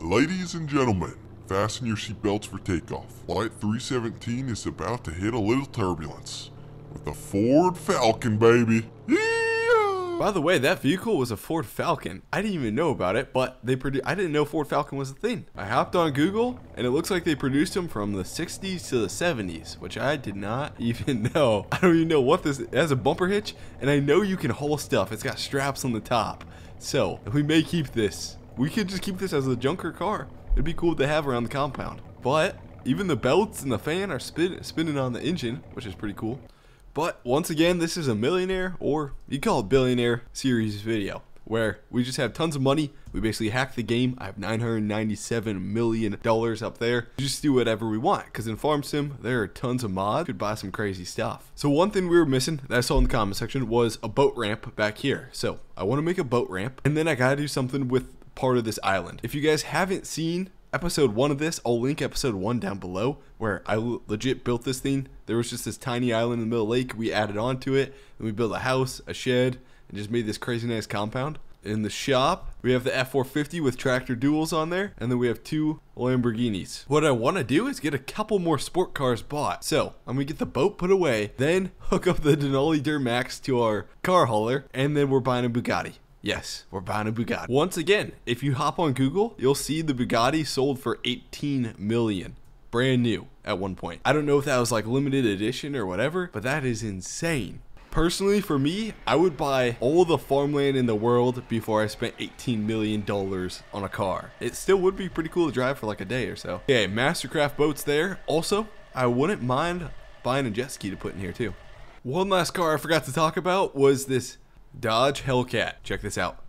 Ladies and gentlemen, fasten your seatbelts for takeoff. Flight 317 is about to hit a little turbulence with the Ford Falcon, baby. Yeah! By the way, that vehicle was a Ford Falcon. I didn't even know about it, but I didn't know Ford Falcon was a thing. I hopped on Google, and it looks like they produced them from the 60s to the 70s, which I did not even know. I don't even know what this. It has a bumper hitch, and I know you can haul stuff. It's got straps on the top. So, we may keep this. We could just keep this as a junker car. It'd be cool to have around the compound. But even the belts and the fan are spinning on the engine, which is pretty cool. But once again, this is a millionaire, or you call it billionaire series video, where we just have tons of money. We basically hack the game. I have $997 million up there. We just do whatever we want, because in Farm Sim, there are tons of mods. You could buy some crazy stuff. So one thing we were missing that I saw in the comment section was a boat ramp back here. So I want to make a boat ramp, and then I got to do something with part of this island. If you guys haven't seen episode 1 of this, I'll link episode 1 down below, where I legit built this thing. There was just this tiny island in the middle of the lake. We added on to it, and we built a house, a shed, and just made this crazy nice compound. In the shop, we have the F-450 with tractor duals on there, and then we have 2 Lamborghinis. What I want to do is get a couple more sport cars bought. So I'm gonna get the boat put away, then hook up the Denali Duramax to our car hauler, and then we're buying a Bugatti. Yes, we're buying a Bugatti. Once again, if you hop on Google, you'll see the Bugatti sold for 18 million. Brand new at one point. I don't know if that was like limited edition or whatever, but that is insane. Personally, for me, I would buy all the farmland in the world before I spent $18 million on a car. It still would be pretty cool to drive for like a day or so. Okay, Mastercraft boats there. Also, I wouldn't mind buying a jet ski to put in here too. One last car I forgot to talk about was this Dodge Hellcat. Check this out.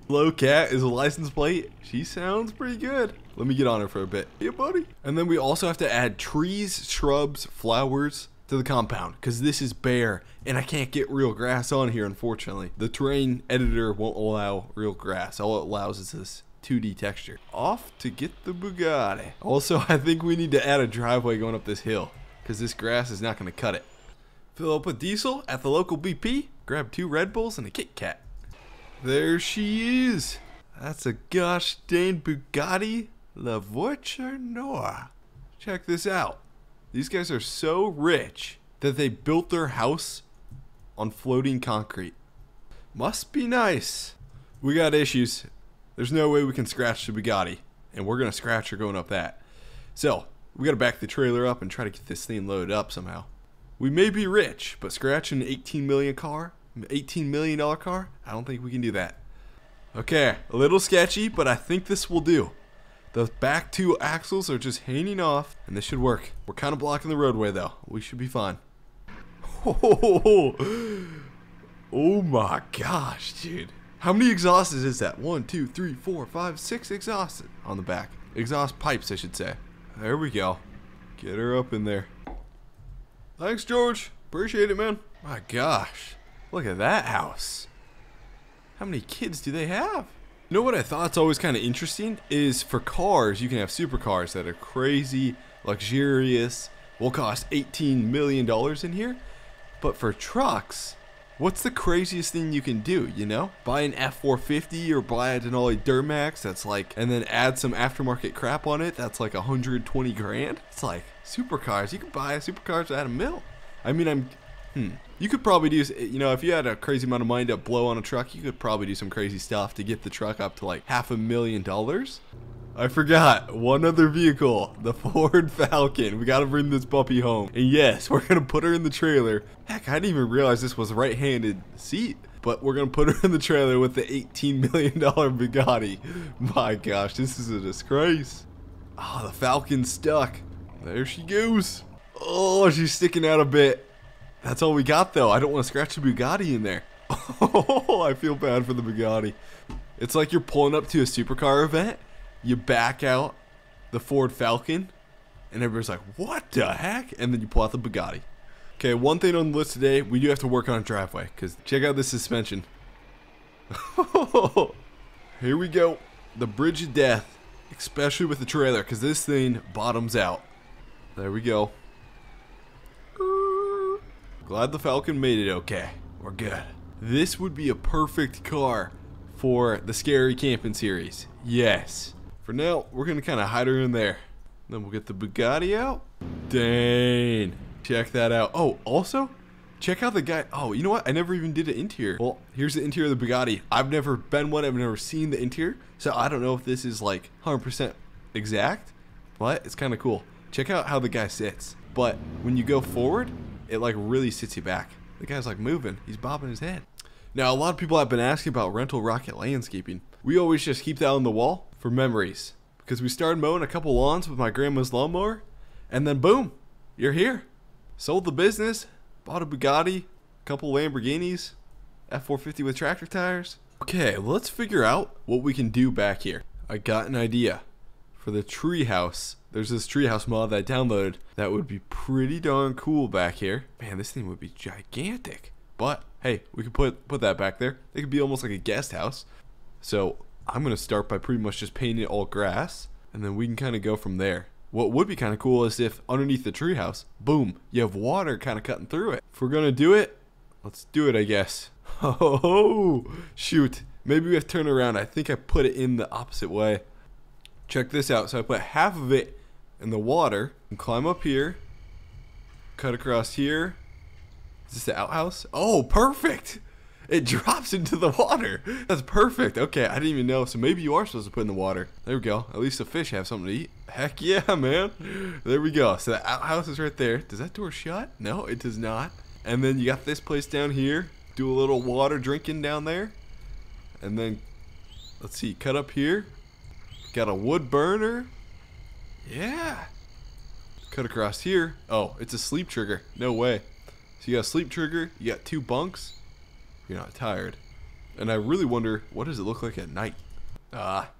Low Cat is a license plate. She sounds pretty good. Let me get on her for a bit. Yeah, buddy. And then we also have to add trees, shrubs, flowers to the compound, because this is bare and I can't get real grass on here, unfortunately. The terrain editor won't allow real grass. All it allows is this 2D texture. Off to get the Bugatti. Also, I think we need to add a driveway going up this hill, because this grass is not going to cut it. Fill up with diesel at the local BP, grab 2 Red Bulls and a Kit Kat. There she is. That's a gosh dang Bugatti La Voiture Noire. Check this out. These guys are so rich that they built their house on floating concrete. Must be nice. We got issues. There's no way we can scratch the Bugatti, and we're gonna scratch her going up that. So we gotta back the trailer up and try to get this thing loaded up somehow. We may be rich, but scratching an $18 million car, I don't think we can do that. Okay, a little sketchy, but I think this will do. The back 2 axles are just hanging off, and this should work. We're kind of blocking the roadway, though. We should be fine. Oh my gosh, dude. How many exhausts is that? 1, 2, 3, 4, 5, 6 exhausts on the back. Exhaust pipes, I should say. There we go. Get her up in there. Thanks, George. Appreciate it, man. My gosh. Look at that house. How many kids do they have? You know what I thought's always kind of interesting is for cars, you can have supercars that are crazy, luxurious, will cost $18 million in here. But for trucks, what's the craziest thing you can do, you know? Buy an F-450 or buy a Denali Duramax that's like, and then add some aftermarket crap on it that's like 120 grand. It's like supercars. You could buy a supercars at $1 million. I mean, you could probably do, you know, if you had a crazy amount of money to blow on a truck, you could probably do some crazy stuff to get the truck up to like $500,000. I forgot one other vehicle, the Ford Falcon. We got to bring this puppy home. And yes, we're going to put her in the trailer. Heck, I didn't even realize this was a right-handed seat. But we're going to put her in the trailer with the $18 million Bugatti. My gosh, this is a disgrace. Oh, the Falcon's stuck. There she goes. Oh, she's sticking out a bit. That's all we got, though. I don't want to scratch the Bugatti in there. Oh, I feel bad for the Bugatti. It's like you're pulling up to a supercar event. You back out the Ford Falcon, and everybody's like, what the heck? And then you pull out the Bugatti. Okay, one thing on the list today, we do have to work on a driveway, because check out this suspension. Here we go. The bridge of death, especially with the trailer, because this thing bottoms out. There we go. Glad the Falcon made it okay. We're good. This would be a perfect car for the scary camping series. Yes. For now, we're going to kind of hide her in there. Then we'll get the Bugatti out. Dang. Check that out. Oh, also, check out the guy. Oh, you know what? I never even did an interior. Well, here's the interior of the Bugatti. I've never been one. I've never seen the interior. So I don't know if this is like 100% exact, but it's kind of cool. Check out how the guy sits. But when you go forward, it like really sits you back. The guy's like moving. He's bobbing his head. Now, a lot of people have been asking about rental rocket landscaping. We always just keep that on the wall for memories. Because we started mowing a couple lawns with my grandma's lawnmower. And then boom, you're here. Sold the business. Bought a Bugatti. A couple Lamborghinis. F-450 with tractor tires. Okay, let's figure out what we can do back here. I got an idea. For the Treehouse. There's this Treehouse mod that I downloaded that would be pretty darn cool back here. Man, this thing would be gigantic. But hey, we could put that back there. It could be almost like a guest house. So I'm gonna start by pretty much just painting it all grass, and then we can kind of go from there. What would be kind of cool is if underneath the treehouse, boom, you have water kind of cutting through it. If we're gonna do it, let's do it, I guess. Oh, shoot. Maybe we have to turn around. I think I put it in the opposite way. Check this out. So I put half of it in the water and climb up here, cut across here. Is this the outhouse? Oh, perfect. It drops into the water. That's perfect. Okay, I didn't even know. So maybe you are supposed to put in the water. There we go. At least the fish have something to eat. Heck yeah, man. There we go. So the outhouse is right there. Does that door shut? No, it does not. And then you got this place down here. Do a little water drinking down there. And then, let's see, cut up here. Got a wood burner. Yeah. Cut across here. Oh, it's a sleep trigger. No way. So you got a sleep trigger. You got 2 bunks. You're not tired. And I really wonder, what does it look like at night?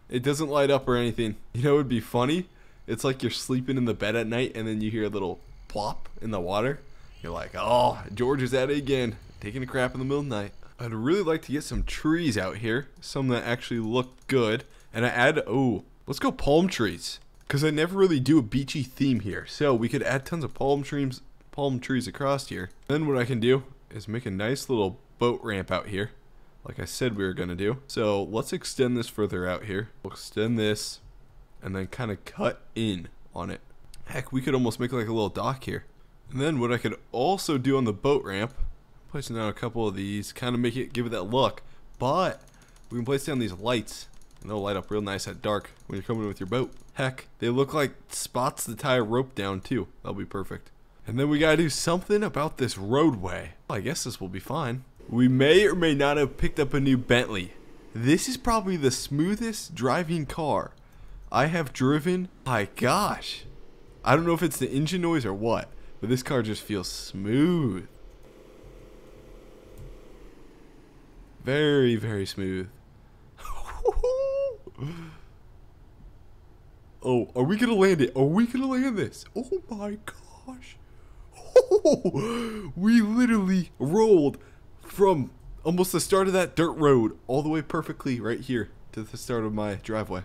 It doesn't light up or anything. You know what would be funny? It's like you're sleeping in the bed at night and then you hear a little plop in the water. You're like, oh, George is at it again. Taking a crap in the middle of the night. I'd really like to get some trees out here. Some that actually look good. And I add, oh, let's go palm trees. Because I never really do a beachy theme here. So we could add tons of palm trees across here. Then what I can do is make a nice little boat ramp out here. Like I said we were going to do. So let's extend this further out here. We'll extend this and then kind of cut in on it. Heck, we could almost make like a little dock here. And then what I could also do on the boat ramp, placing down a couple of these, kind of make it, give it that look. But we can place down these lights. And they'll light up real nice at dark when you're coming with your boat. Heck, they look like spots to tie a rope down too. That'll be perfect. And then we gotta do something about this roadway. I guess this will be fine. We may or may not have picked up a new Bentley. This is probably the smoothest driving car I have driven. My gosh. I don't know if it's the engine noise or what, but this car just feels smooth. Very, very smooth. Oh, are we gonna land it? Are we gonna land this? Oh my gosh. Oh, we literally rolled from almost the start of that dirt road all the way perfectly right here to the start of my driveway.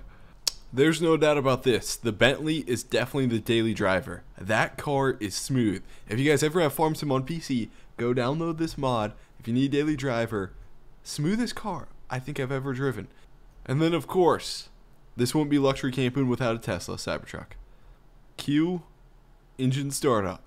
There's no doubt about this. The Bentley is definitely the daily driver. That car is smooth. If you guys ever have Farm Sim on PC, go download this mod. If you need daily driver, smoothest car I think I've ever driven. And then of course, this won't be luxury camping without a Tesla Cybertruck. Cue engine startup.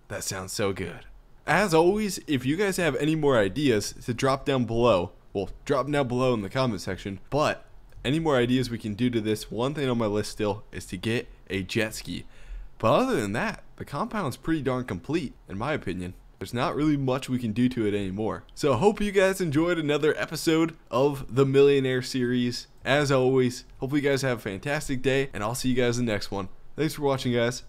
That sounds so good. As always, if you guys have any more ideas to drop down below, well, drop them down below in the comment section. But any more ideas we can do to this, one thing on my list still is to get a jet ski. But other than that, the compound's pretty darn complete, in my opinion. There's not really much we can do to it anymore. So I hope you guys enjoyed another episode of the Millionaire series. As always, hopefully you guys have a fantastic day, and I'll see you guys in the next one. Thanks for watching, guys.